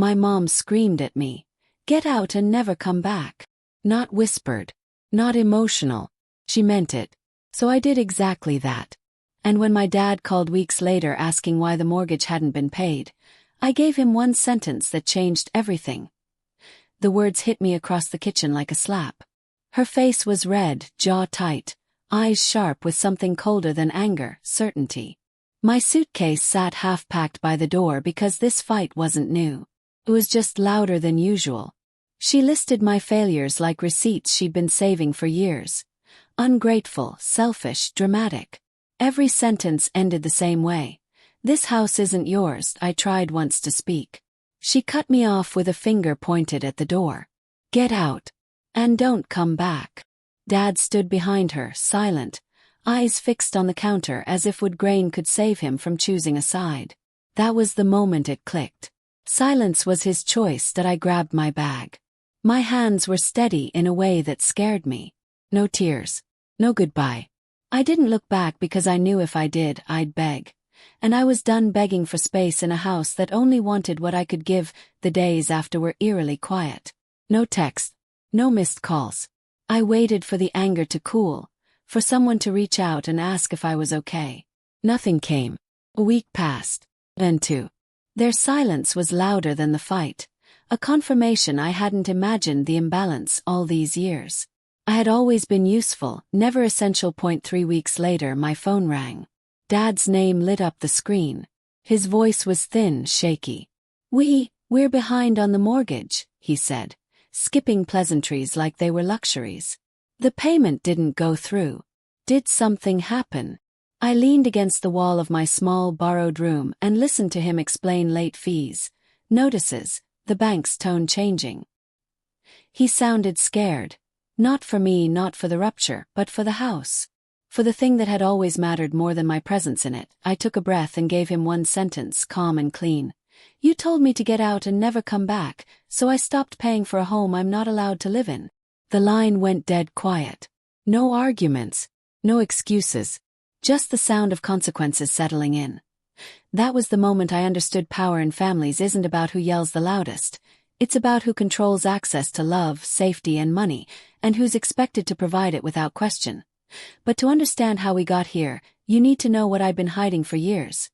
My mom screamed at me, "Get out and never come back." Not whispered, not emotional. She meant it. So I did exactly that. And when my dad called weeks later asking why the mortgage hadn't been paid, I gave him one sentence that changed everything. The words hit me across the kitchen like a slap. Her face was red, jaw tight, eyes sharp with something colder than anger, certainty. My suitcase sat half-packed by the door because this fight wasn't new. It was just louder than usual. She listed my failures like receipts she'd been saving for years. Ungrateful, selfish, dramatic. Every sentence ended the same way. "This house isn't yours," I tried once to speak. She cut me off with a finger pointed at the door. "Get out. And don't come back." Dad stood behind her, silent, eyes fixed on the counter as if wood grain could save him from choosing a side. That was the moment it clicked. Silence was his choice that I grabbed my bag. My hands were steady in a way that scared me. No tears. No goodbye. I didn't look back because I knew if I did, I'd beg. And I was done begging for space in a house that only wanted what I could give. The days after were eerily quiet. No text. No missed calls. I waited for the anger to cool, for someone to reach out and ask if I was okay. Nothing came. A week passed. Then two. Their silence was louder than the fight, a confirmation I hadn't imagined the imbalance all these years. I had always been useful, never essential. 3 weeks later my phone rang. Dad's name lit up the screen. His voice was thin, shaky. We're behind on the mortgage," he said, skipping pleasantries like they were luxuries. "The payment didn't go through. Did something happen?" I leaned against the wall of my small borrowed room and listened to him explain late fees, notices, the bank's tone changing. He sounded scared. Not for me, not for the rupture, but for the house. For the thing that had always mattered more than my presence in it. I took a breath and gave him one sentence, calm and clean. "You told me to get out and never come back, so I stopped paying for a home I'm not allowed to live in." The line went dead quiet. No arguments, no excuses, just the sound of consequences settling in. That was the moment I understood power in families isn't about who yells the loudest. It's about who controls access to love, safety, and money, and who's expected to provide it without question. But to understand how we got here, you need to know what I've been hiding for years.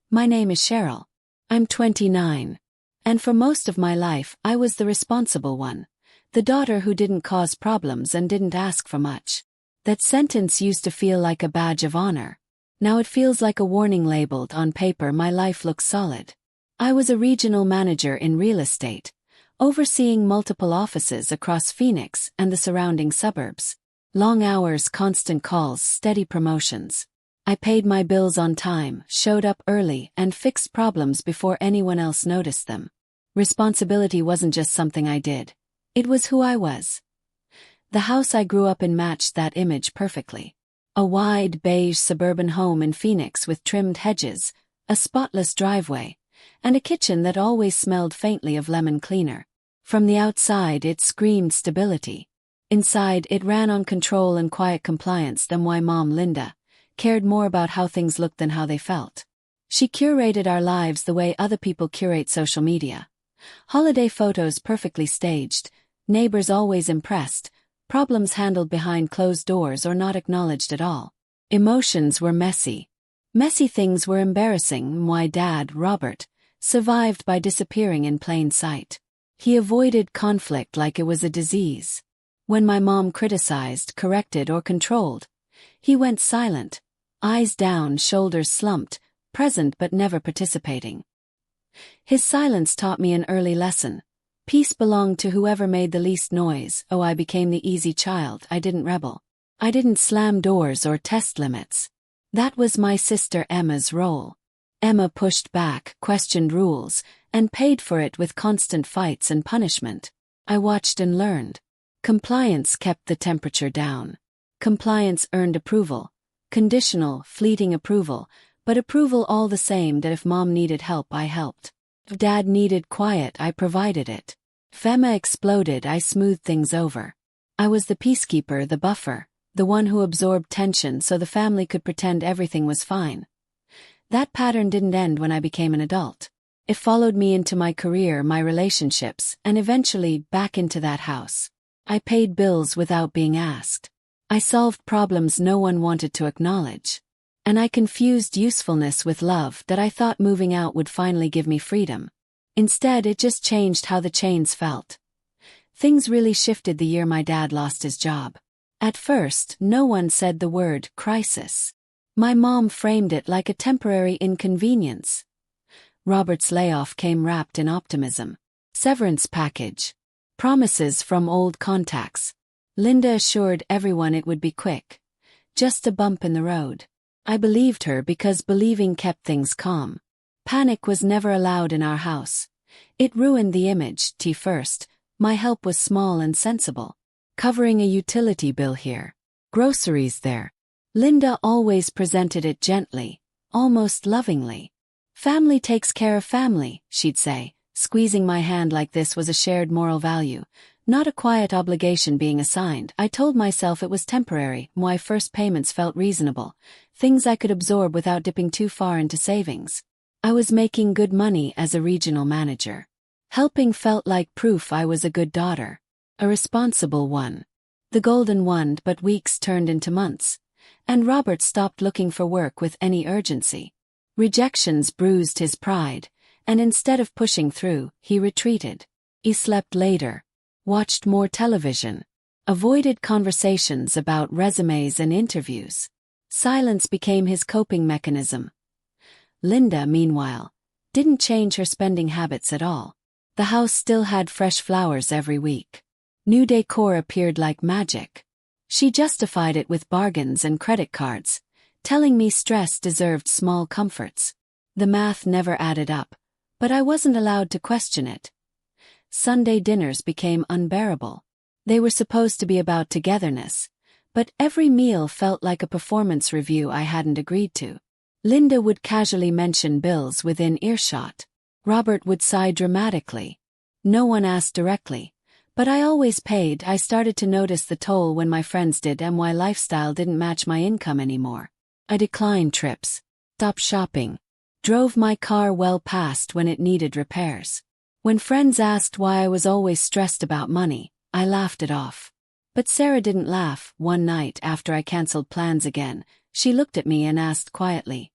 My name is Cheryl. I'm 29. And for most of my life, I was the responsible one. The daughter who didn't cause problems and didn't ask for much. That sentence used to feel like a badge of honor. Now it feels like a warning labeled on paper. My life looks solid. I was a regional manager in real estate, overseeing multiple offices across Phoenix and the surrounding suburbs. Long hours, constant calls, steady promotions. I paid my bills on time, showed up early, and fixed problems before anyone else noticed them. Responsibility wasn't just something I did. It was who I was. The house I grew up in matched that image perfectly. A wide, beige suburban home in Phoenix with trimmed hedges, a spotless driveway, and a kitchen that always smelled faintly of lemon cleaner. From the outside it screamed stability. Inside it ran on control and quiet compliance than why Mom Linda cared more about how things looked than how they felt. She curated our lives the way other people curate social media. Holiday photos perfectly staged, neighbors always impressed, problems handled behind closed doors or not acknowledged at all. Emotions were messy. Messy things were embarrassing. My dad, Robert, survived by disappearing in plain sight. He avoided conflict like it was a disease. When my mom criticized, corrected, or controlled, he went silent, eyes down, shoulders slumped, present but never participating. His silence taught me an early lesson. Peace belonged to whoever made the least noise. Oh, I became the easy child. I didn't rebel. I didn't slam doors or test limits. That was my sister Emma's role. Emma pushed back, questioned rules, and paid for it with constant fights and punishment. I watched and learned. Compliance kept the temperature down. Compliance earned approval. Conditional, fleeting approval, but approval all the same. That if Mom needed help, I helped. If Dad needed quiet, I provided it. If Emma exploded, I smoothed things over. I was the peacekeeper, the buffer, the one who absorbed tension so the family could pretend everything was fine. That pattern didn't end when I became an adult. It followed me into my career, my relationships, and eventually back into that house. I paid bills without being asked. I solved problems no one wanted to acknowledge. And I confused usefulness with love that I thought moving out would finally give me freedom. Instead, it just changed how the chains felt. Things really shifted the year my dad lost his job. At first, no one said the word crisis. My mom framed it like a temporary inconvenience. Robert's layoff came wrapped in optimism. Severance package. Promises from old contacts. Linda assured everyone it would be quick. Just a bump in the road. I believed her because believing kept things calm. Panic was never allowed in our house. It ruined the image. First, my help was small and sensible. Covering a utility bill here. Groceries there. Linda always presented it gently, almost lovingly. Family takes care of family, she'd say. Squeezing my hand like this was a shared moral value, not a quiet obligation being assigned. I told myself it was temporary. My first payments felt reasonable, things I could absorb without dipping too far into savings. I was making good money as a regional manager. Helping felt like proof I was a good daughter. A responsible one. The golden one, but weeks turned into months. And Robert stopped looking for work with any urgency. Rejections bruised his pride, and instead of pushing through, he retreated. He slept later, watched more television, avoided conversations about resumes and interviews. Silence became his coping mechanism. Linda, meanwhile, didn't change her spending habits at all. The house still had fresh flowers every week. New decor appeared like magic. She justified it with bargains and credit cards, telling me stress deserved small comforts. The math never added up, but I wasn't allowed to question it. Sunday dinners became unbearable. They were supposed to be about togetherness, but every meal felt like a performance review I hadn't agreed to. Linda would casually mention bills within earshot. Robert would sigh dramatically. No one asked directly, but I always paid. I started to notice the toll when my friends did, and my lifestyle didn't match my income anymore. I declined trips, stopped shopping, drove my car well past when it needed repairs. When friends asked why I was always stressed about money, I laughed it off. But Sarah didn't laugh. One night after I canceled plans again, she looked at me and asked quietly,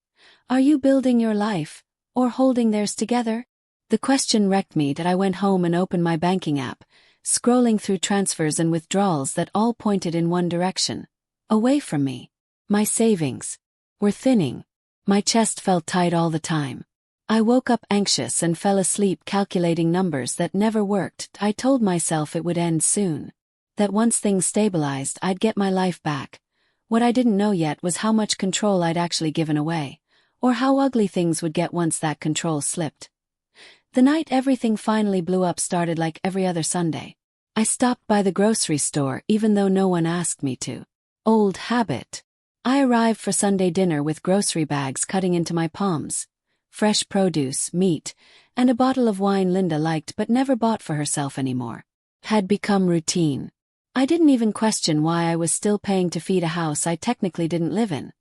"Are you building your life, or holding theirs together?" The question wrecked me that I went home and opened my banking app, scrolling through transfers and withdrawals that all pointed in one direction, away from me. My savings were thinning. My chest felt tight all the time. I woke up anxious and fell asleep calculating numbers that never worked. I told myself it would end soon. That once things stabilized, I'd get my life back. What I didn't know yet was how much control I'd actually given away, or how ugly things would get once that control slipped. The night everything finally blew up started like every other Sunday. I stopped by the grocery store even though no one asked me to. Old habit. I arrived for Sunday dinner with grocery bags cutting into my palms. Fresh produce, meat, and a bottle of wine Linda liked but never bought for herself anymore. Had become routine. I didn't even question why I was still paying to feed a house I technically didn't live in.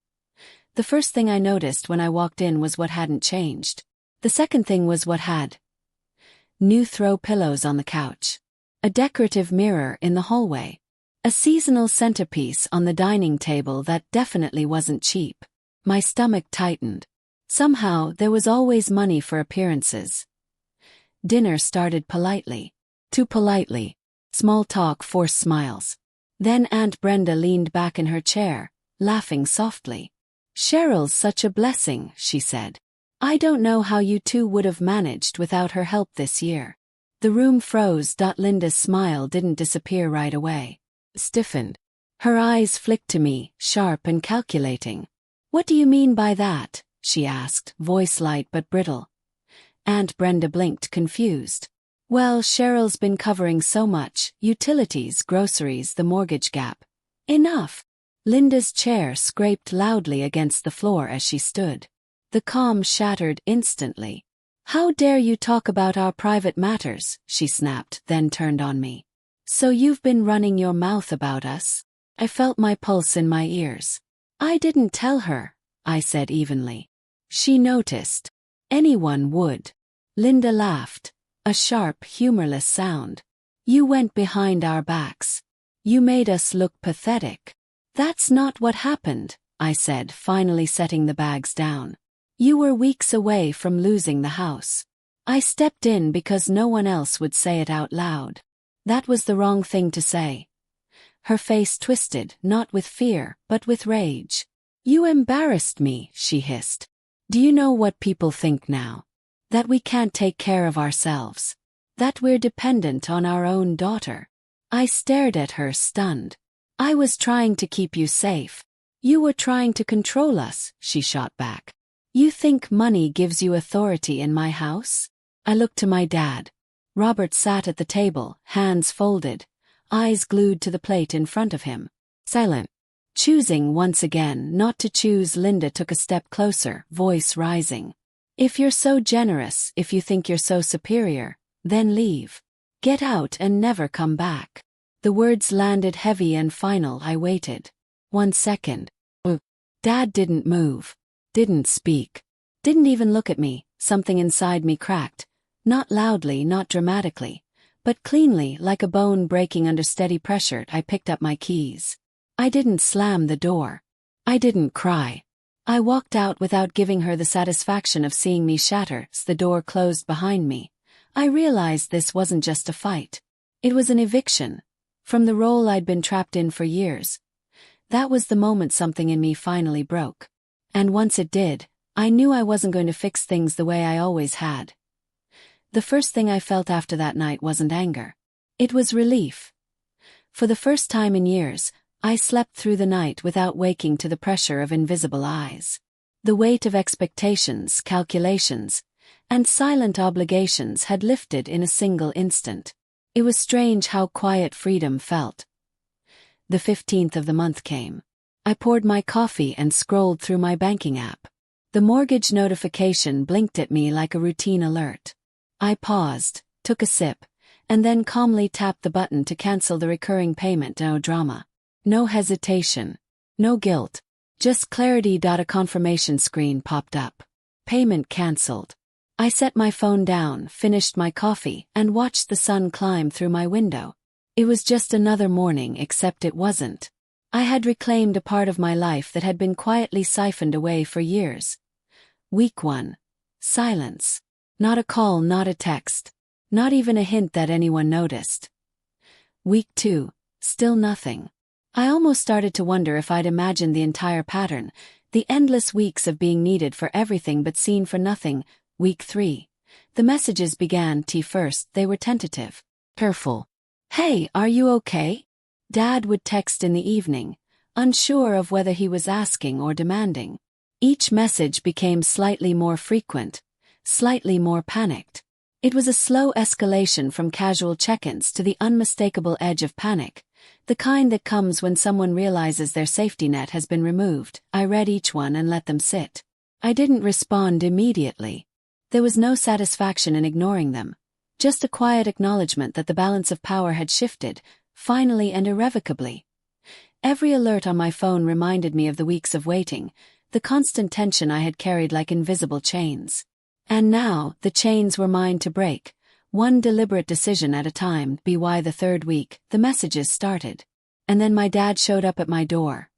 The first thing I noticed when I walked in was what hadn't changed. The second thing was what had. New throw pillows on the couch. A decorative mirror in the hallway. A seasonal centerpiece on the dining table that definitely wasn't cheap. My stomach tightened. Somehow, there was always money for appearances. Dinner started politely. Too politely. Small talk forced smiles. Then Aunt Brenda leaned back in her chair, laughing softly. "Cheryl's such a blessing," she said. "I don't know how you two would have managed without her help this year." The room froze. Linda's smile didn't disappear right away. Stiffened. Her eyes flicked to me, sharp and calculating. "What do you mean by that?" she asked, voice light but brittle. Aunt Brenda blinked, confused. "Well, Cheryl's been covering so much, utilities, groceries, the mortgage gap. Enough." Linda's chair scraped loudly against the floor as she stood. The calm shattered instantly. "How dare you talk about our private matters," she snapped, then turned on me. "So you've been running your mouth about us?" I felt my pulse in my ears. "I didn't tell her," I said evenly. "She noticed. Anyone would." Linda laughed, a sharp, humorless sound. You went behind our backs. You made us look pathetic. That's not what happened, I said, finally setting the bags down. You were weeks away from losing the house. I stepped in because no one else would say it out loud. That was the wrong thing to say. Her face twisted, not with fear, but with rage. You embarrassed me, she hissed. Do you know what people think now? That we can't take care of ourselves. That we're dependent on our own daughter. I stared at her, stunned. I was trying to keep you safe. You were trying to control us, she shot back. You think money gives you authority in my house? I looked to my dad. Robert sat at the table, hands folded, eyes glued to the plate in front of him. Silent. Choosing once again not to choose, Linda took a step closer, voice rising. If you're so generous, if you think you're so superior, then leave. Get out and never come back. The words landed heavy and final. I waited. 1 second. Dad didn't move. Didn't speak. Didn't even look at me. Something inside me cracked. Not loudly, not dramatically, but cleanly, like a bone breaking under steady pressure. I picked up my keys. I didn't slam the door. I didn't cry. I walked out without giving her the satisfaction of seeing me shatter. As the door closed behind me, I realized this wasn't just a fight. It was an eviction. From the role I'd been trapped in for years. That was the moment something in me finally broke. And once it did, I knew I wasn't going to fix things the way I always had. The first thing I felt after that night wasn't anger. It was relief. For the first time in years, I slept through the night without waking to the pressure of invisible eyes. The weight of expectations, calculations, and silent obligations had lifted in a single instant. It was strange how quiet freedom felt. The 15th of the month came. I poured my coffee and scrolled through my banking app. The mortgage notification blinked at me like a routine alert. I paused, took a sip, and then calmly tapped the button to cancel the recurring payment. No drama. No hesitation. No guilt. Just clarity. A confirmation screen popped up. Payment cancelled. I set my phone down, finished my coffee, and watched the sun climb through my window. It was just another morning, except it wasn't. I had reclaimed a part of my life that had been quietly siphoned away for years. Week 1. Silence. Not a call, not a text. Not even a hint that anyone noticed. Week 2. Still nothing. I almost started to wonder if I'd imagined the entire pattern, the endless weeks of being needed for everything but seen for nothing. Week 3. The messages began. First, they were tentative. Careful. Hey, are you okay? Dad would text in the evening, unsure of whether he was asking or demanding. Each message became slightly more frequent, slightly more panicked. It was a slow escalation from casual check-ins to the unmistakable edge of panic, the kind that comes when someone realizes their safety net has been removed. I read each one and let them sit. I didn't respond immediately. There was no satisfaction in ignoring them, just a quiet acknowledgement that the balance of power had shifted, finally and irrevocably. Every alert on my phone reminded me of the weeks of waiting, the constant tension I had carried like invisible chains. And now, the chains were mine to break, one deliberate decision at a time. By the 3rd week, the messages started. And then my dad showed up at my door.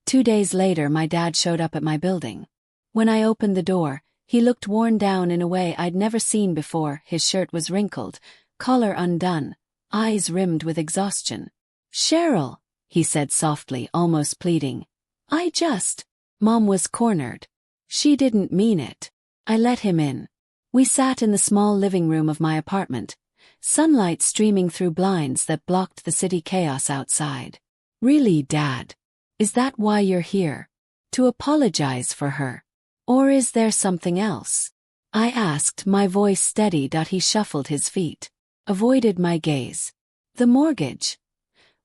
2 days later, my dad showed up at my building. When I opened the door, he looked worn down in a way I'd never seen before. His shirt was wrinkled, collar undone, eyes rimmed with exhaustion. "Cheryl," he said softly, almost pleading. Mom was cornered. She didn't mean it. I let him in. We sat in the small living room of my apartment, sunlight streaming through blinds that blocked the city chaos outside. "Really, Dad? Is that why you're here? To apologize for her? Or is there something else?" I asked, my voice steady. He shuffled his feet, avoided my gaze. "The mortgage.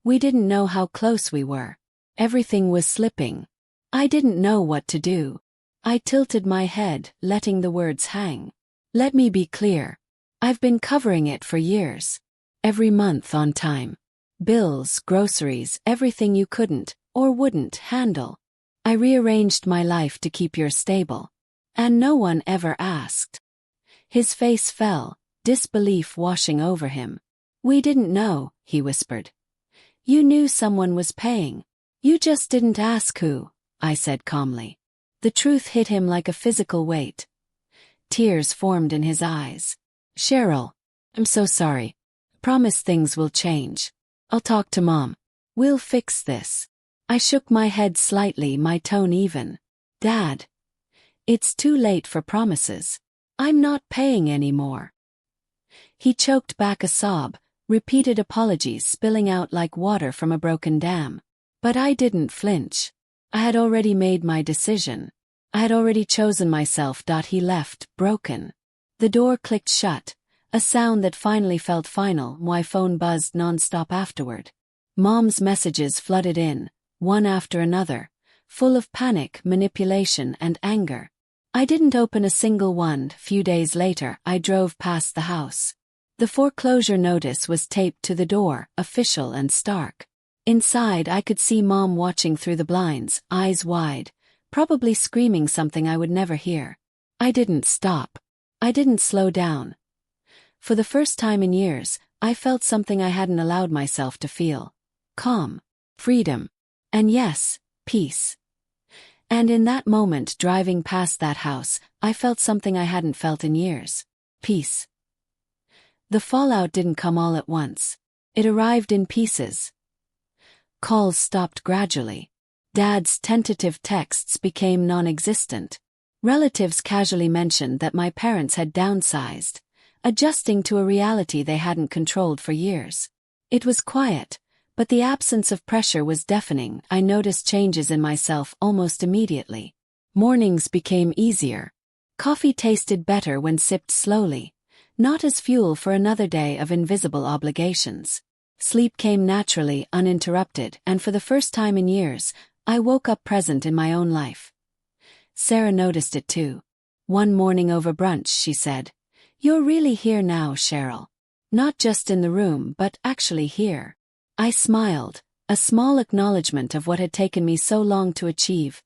We didn't know how close we were. Everything was slipping. I didn't know what to do." I tilted my head, letting the words hang. "Let me be clear. I've been covering it for years. Every month on time. Bills, groceries, everything you couldn't, or wouldn't, handle. I rearranged my life to keep yours stable. And no one ever asked." His face fell, disbelief washing over him. "We didn't know," he whispered. "You knew someone was paying. You just didn't ask who," I said calmly. The truth hit him like a physical weight. Tears formed in his eyes. "Cheryl, I'm so sorry. Promise things will change. I'll talk to Mom. We'll fix this." I shook my head slightly, my tone even. "Dad, it's too late for promises. I'm not paying anymore." He choked back a sob, repeated apologies spilling out like water from a broken dam. But I didn't flinch. I had already made my decision. I had already chosen myself. He left, broken. The door clicked shut, a sound that finally felt final. My phone buzzed non-stop afterward. Mom's messages flooded in, one after another, full of panic, manipulation, and anger. I didn't open a single one. Few days later, I drove past the house. The foreclosure notice was taped to the door, official and stark. Inside, I could see Mom watching through the blinds, eyes wide, probably screaming something I would never hear. I didn't stop. I didn't slow down. For the first time in years, I felt something I hadn't allowed myself to feel. Calm. Freedom. And yes, peace. And in that moment, driving past that house, I felt something I hadn't felt in years. Peace. The fallout didn't come all at once. It arrived in pieces. Calls stopped gradually. Dad's tentative texts became non-existent. Relatives casually mentioned that my parents had downsized, adjusting to a reality they hadn't controlled for years. It was quiet, but the absence of pressure was deafening. I noticed changes in myself almost immediately. Mornings became easier. Coffee tasted better when sipped slowly, not as fuel for another day of invisible obligations. Sleep came naturally, uninterrupted, and for the first time in years, I woke up present in my own life. Sarah noticed it too. One morning over brunch, she said, "You're really here now, Cheryl. Not just in the room, but actually here." I smiled, a small acknowledgement of what had taken me so long to achieve.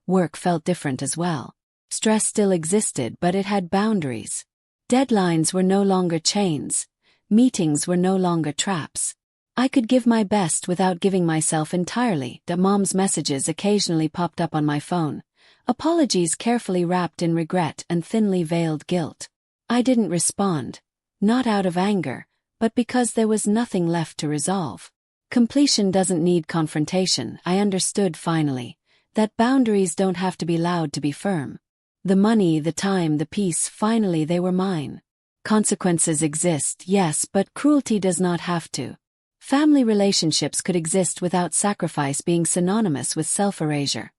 Work felt different as well. Stress still existed, but it had boundaries. Deadlines were no longer chains. Meetings were no longer traps. I could give my best without giving myself entirely. Mom's messages occasionally popped up on my phone. Apologies carefully wrapped in regret and thinly veiled guilt. I didn't respond. Not out of anger, but because there was nothing left to resolve. Completion doesn't need confrontation. I understood finally that boundaries don't have to be loud to be firm. The money, the time, the peace, finally they were mine. Consequences exist, yes, but cruelty does not have to. Family relationships could exist without sacrifice being synonymous with self-erasure.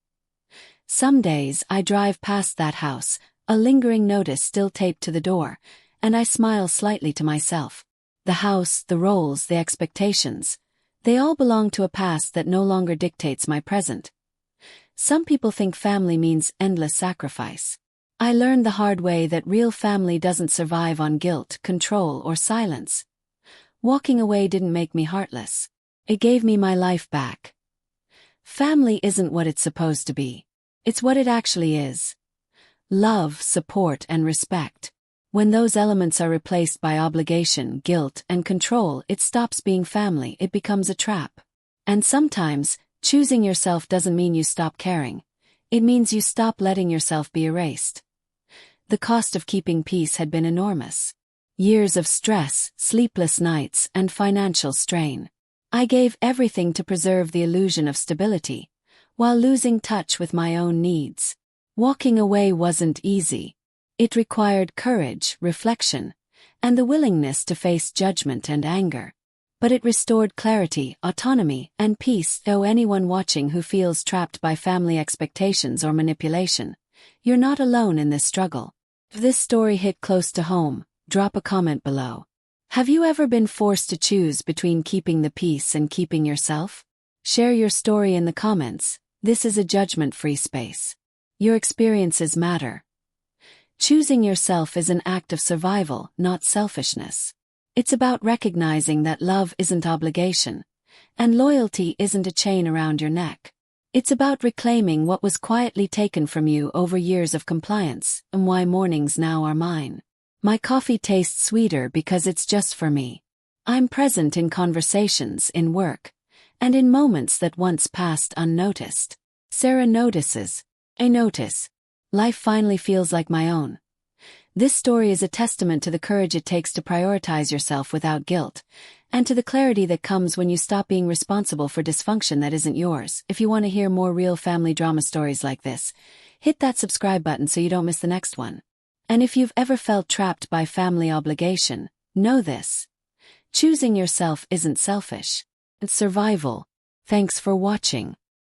Some days I drive past that house, a lingering notice still taped to the door, and I smile slightly to myself. The house, the roles, the expectations, they all belong to a past that no longer dictates my present. Some people think family means endless sacrifice. I learned the hard way that real family doesn't survive on guilt, control, or silence. Walking away didn't make me heartless. It gave me my life back. Family isn't what it's supposed to be. It's what it actually is. Love, support, and respect. When those elements are replaced by obligation, guilt, and control, it stops being family, it becomes a trap. And sometimes, choosing yourself doesn't mean you stop caring. It means you stop letting yourself be erased. The cost of keeping peace had been enormous. Years of stress, sleepless nights, and financial strain. I gave everything to preserve the illusion of stability, while losing touch with my own needs. Walking away wasn't easy. It required courage, reflection, and the willingness to face judgment and anger. But it restored clarity, autonomy, and peace. Anyone watching who feels trapped by family expectations or manipulation, you're not alone in this struggle. If this story hit close to home, drop a comment below. Have you ever been forced to choose between keeping the peace and keeping yourself? Share your story in the comments. This is a judgment-free space. Your experiences matter. Choosing yourself is an act of survival, not selfishness. It's about recognizing that love isn't obligation, and loyalty isn't a chain around your neck. It's about reclaiming what was quietly taken from you over years of compliance, and why mornings now are mine. My coffee tastes sweeter because it's just for me. I'm present in conversations, in work, and in moments that once passed unnoticed. Sarah notices. I notice. Life finally feels like my own. This story is a testament to the courage it takes to prioritize yourself without guilt, and to the clarity that comes when you stop being responsible for dysfunction that isn't yours. If you want to hear more real family drama stories like this, hit that subscribe button so you don't miss the next one. And if you've ever felt trapped by family obligation, know this. Choosing yourself isn't selfish. It's survival. Thanks for watching.